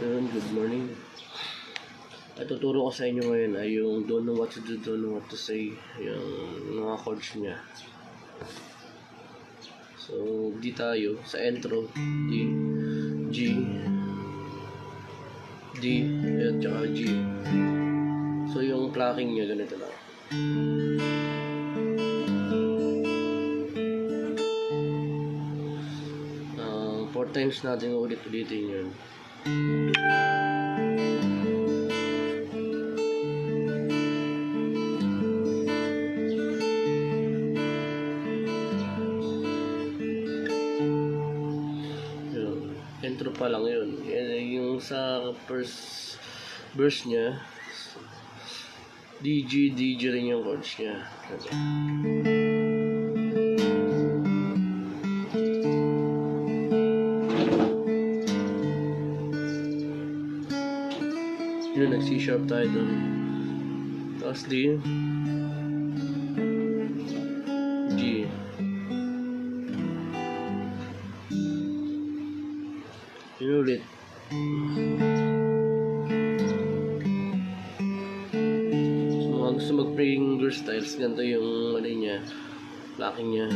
Yun, good morning. At tuturo ko sa inyo ngayon ay yung don't know what to do, don't know what to say, yung mga chords niya. So, di tayo sa intro, D, G, D, at saka G. So, yung plucking niya ganito lang. 4 times natin ulit-ulitin yun. Intro pa lang yun. Yung sa first verse niya, D, G, rin yung chords niya. Yun, nag-C sharp tayo dun. Tapos D, G. Yun ulit. So, mga gusto mag-finger styles, ganito yung ano niya, plucking niya.